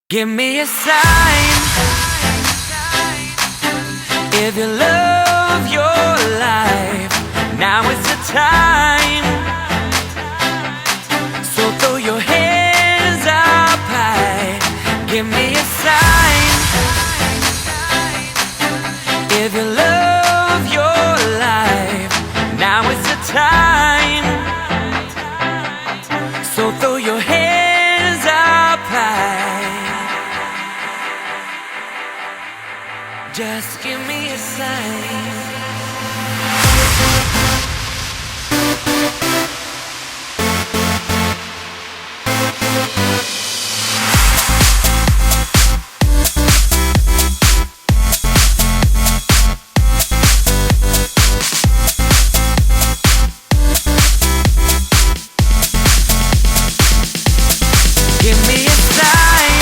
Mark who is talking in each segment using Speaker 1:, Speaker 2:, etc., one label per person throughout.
Speaker 1: Give me a sign if you love your life. Now is the time. So throw your hands up high. Give me a sign if you love your life. Now is the time. So throw your hands up high. Just give me a sign. Give me a sign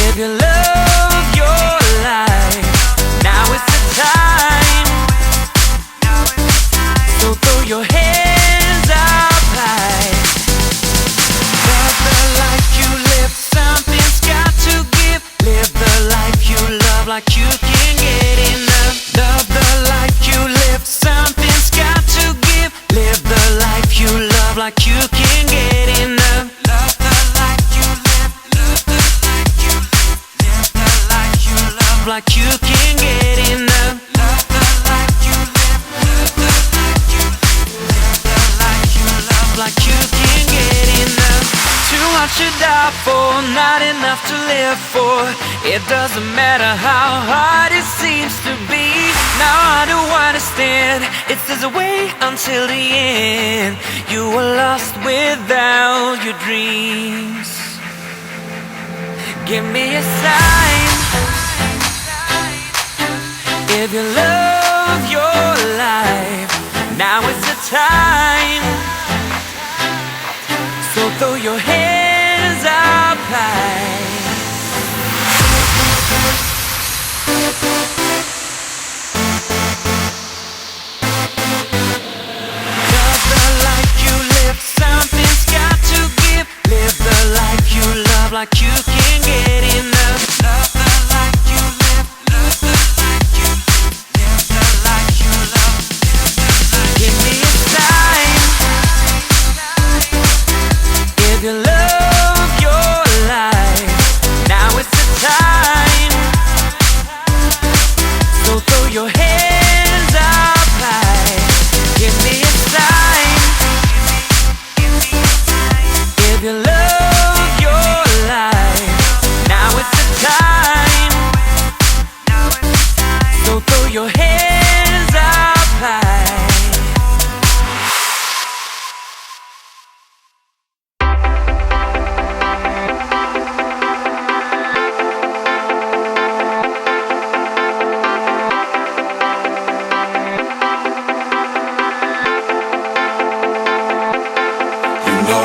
Speaker 1: if you love your life. Now is the time. So throw your hands up high. Love the life you live. Something's got to give. Live the life you love like you can get enough. Love the life you live. Something's got to give. Live the life you love like you can get enough. Love the life you live. Love the life you live. Live the life you love like you can get enough. Love the life you live. Love the life you live. Live the life you love like you can get enough. Too much to die for, not enough to live for. It doesn't matter how hard it seems to be. Now I do understand. It's this way until the end. You were lost without your dreams. Give me a sign if you love your life. Now is the time. So throw your hands up high. Love the life you live. Something's got to give. Live the life you love like you can get enough. Love the life you live. Love the life you live. Live the life you love. Give me a sign if you love your life. Now is the time. So throw your hands up high. Give me a sign if you love your life. Now is the time. So throw your hands up high.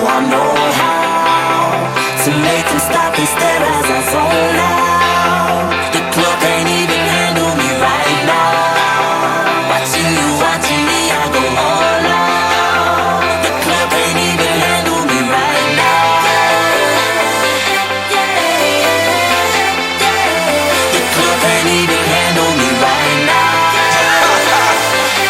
Speaker 2: I know how to make them stop and stare as I zone out. The club can't even handle me right now. Watching you, watching me, I go all out. The club can't even handle me right now. The club can't even handle me right now.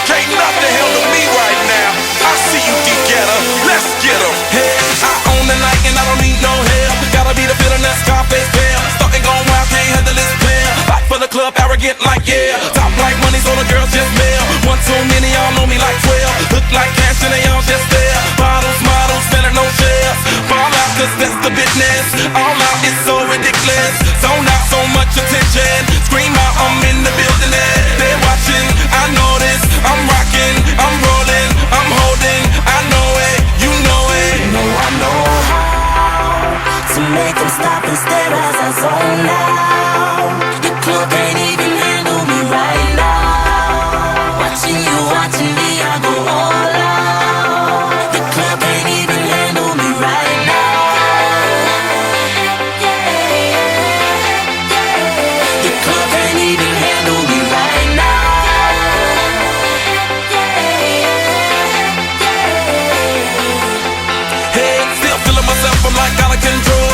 Speaker 3: Can't nothing handle me right now. I see you, D-Getter. Let's get 'em. Hey, I own the night and I don't need no help. Gotta be the feeling that Scarface feel. Starting going wild, can't handle this player. Back for the club, arrogant like yeah. Top like money, so the girls just mail. One too many, y'all know me like 12. Look like cash and they all just there. Bottles, models, spending no shares. Fall out, cause that's the business. All out, it's so ridiculous. Zone out, so much attention. Scream out, I'm in the building. They're watching, I know this. I'm rocking, I'm rolling, I'm holding. I know it, you know it.
Speaker 2: I know how to make them stop and stare as I zone out. The club can't even handle me right now. Watching you, watching me, I go all out. The club can't even handle me right now. The club can't even handle me right now.
Speaker 3: Hey, still feeling myself, I'm like out of control.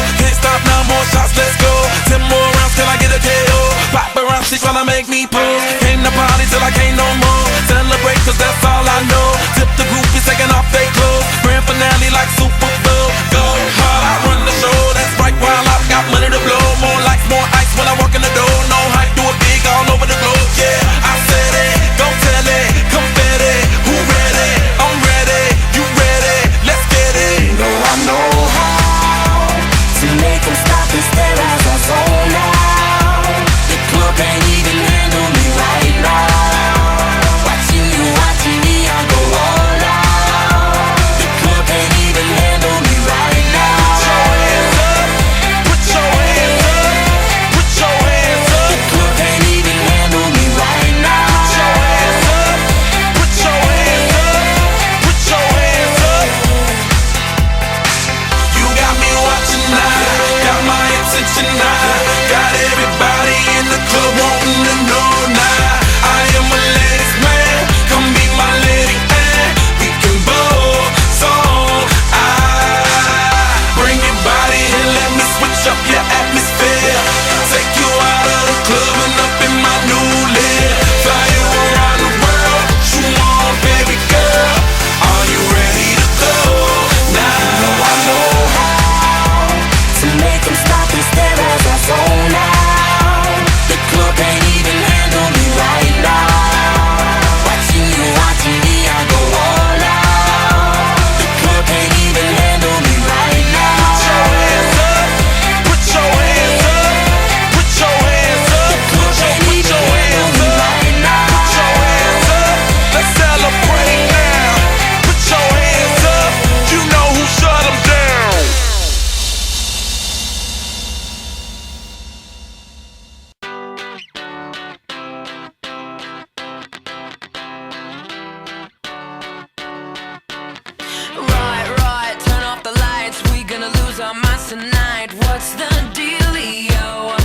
Speaker 1: lose our minds tonight. What's the dealio?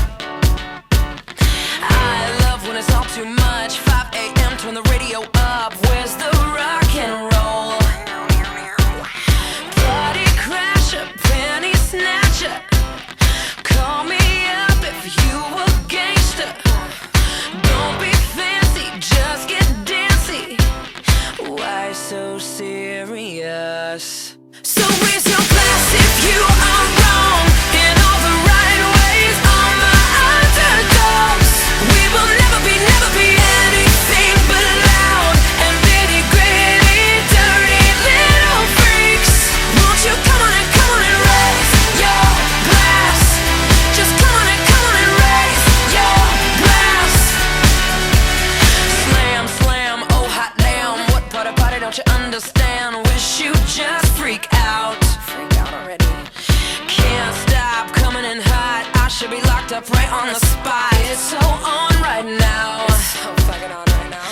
Speaker 1: I love when it's all too much. 5 a.m. turn the radio up. Where's the rock and roll? Party crasher, penny snatcher. Call me up if you a gangster. Don't be fancy, just get dancy. Why so serious? So raise your glass if you are wrong in all the right ways. All my underdogs, we will never be anything but loud and nitty gritty, dirty little freaks. Won't you come on and raise your glass? Just come on and raise your glass. Slam, slam, oh hot damn. What part of party don't you understand? Wish you just freak out. Freak out already. Can't stop coming in hot. I should be locked up right on the spot. It's so on right now. It's so fucking on right now.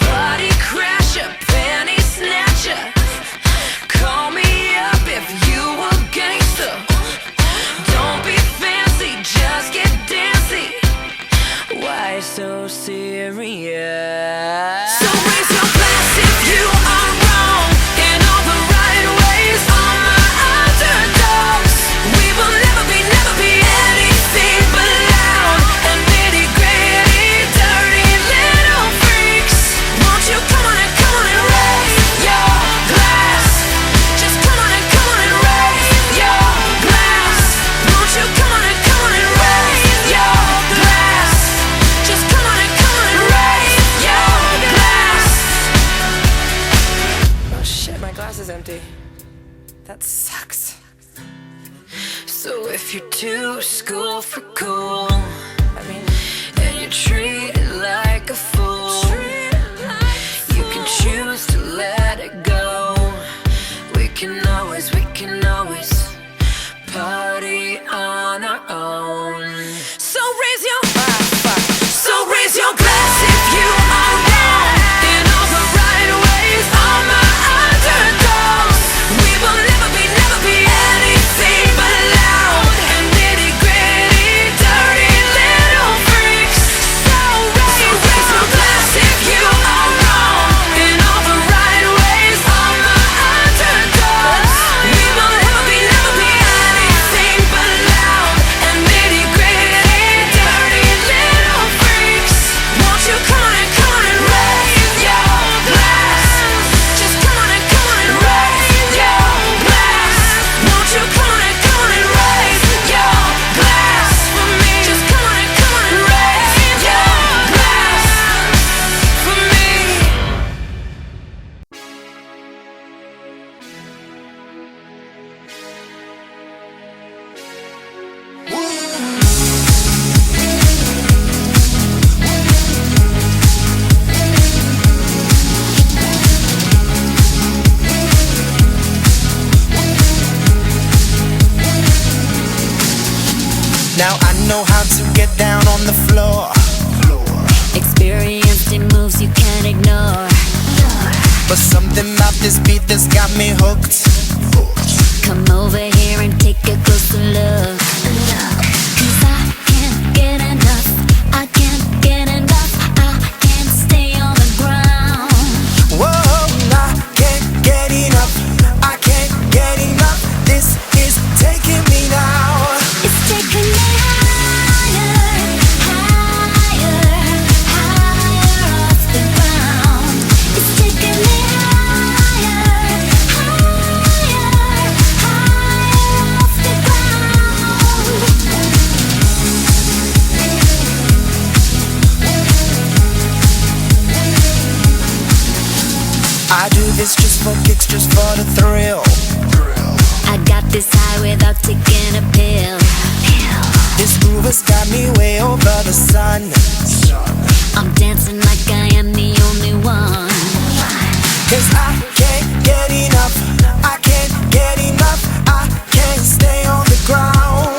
Speaker 1: Party crasher, penny snatcher. Call me up if you a gangster. Don't be fancy, just get dancy. Why so serious? So raise your glass if you are wrong in all the right ways. All my underdogs, we will never be anything but loud and nitty gritty, dirty little freaks. Won't you come on and raise your glass? Just come on and raise your glass. Won't you come on and raise your glass? Just come on and raise your glass. Oh shit, my glass is empty. That sucks. So if you're too school for cool, and you're treated like a fool, you can choose to let it go. We can always party on our own. So raise your glass if you are wrong in all the right ways. All my underdogs, we will never be anything but loud and nitty gritty, dirty little freaks. So raise your glass if you are wrong in all the right ways. All my underdogs, we will never be anything but loud and nitty gritty, dirty little freaks. Won't you come on and raise your glass? Just come on and raise your glass. Won't you come on and raise your glass for me? Just come on and raise your glass for me.
Speaker 4: Now I know how to get down on the floor.
Speaker 5: Experienced in moves you can't ignore.
Speaker 4: But something about this beat that's got me hooked.
Speaker 5: Come over here and take a closer look. 'Cause I can't get enough. I can't get enough. I can't stay on the ground.
Speaker 4: Whoa, I can't get enough. I can't get enough. This is taking me now.
Speaker 5: It's taking me higher, higher, higher off the ground. It's taking me higher, higher, higher off the ground.
Speaker 4: I do this just for kicks, just for the thrill.
Speaker 5: I got this high without taking a pill.
Speaker 4: This groove has got me way over the sun.
Speaker 5: I'm dancing like I am the only one.
Speaker 4: 'Cause I can't get enough. I can't get enough. I can't stay on the ground.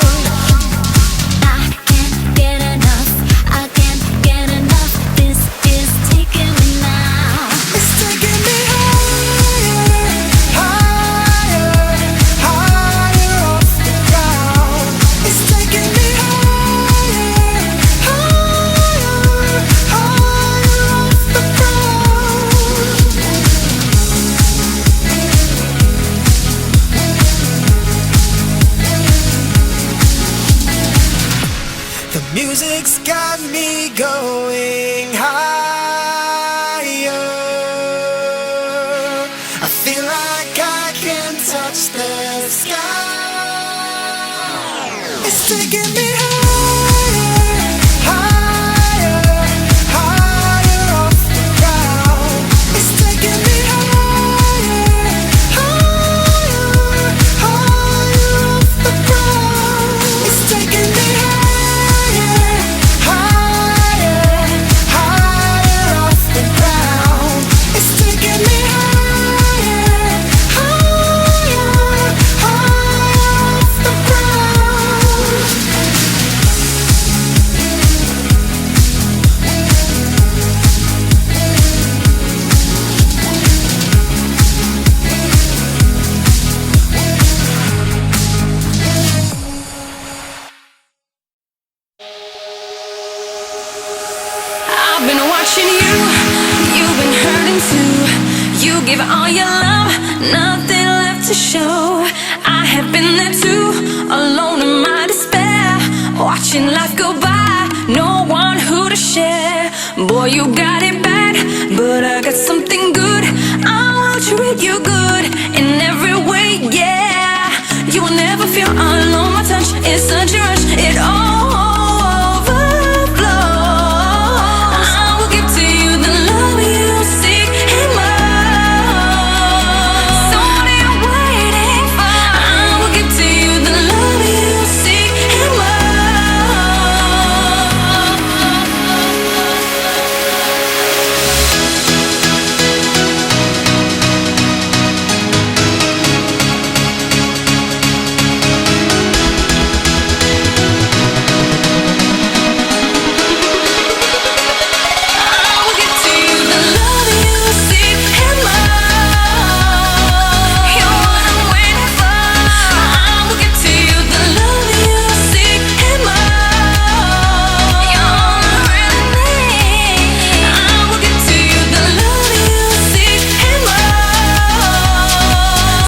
Speaker 5: I can't get enough. I can't get enough. This is taking me now.
Speaker 4: It's taking me higher, higher, higher off the Music's got me going higher. I feel like I can touch the sky. It's taking me higher, higher, higher off the ground. It's taking me higher, higher, higher off the ground. It's taking me higher, higher, higher off the ground. It's taking me higher, higher, higher off the ground.
Speaker 6: I've been watching you, you've been hurting too. You give all your love, nothing left to show. I have been there too, alone in my despair, watching life go by, no one who to share. Boy, you got it bad, but I got something good. I will treat you good in every way, yeah. You will never feel alone, my touch is such a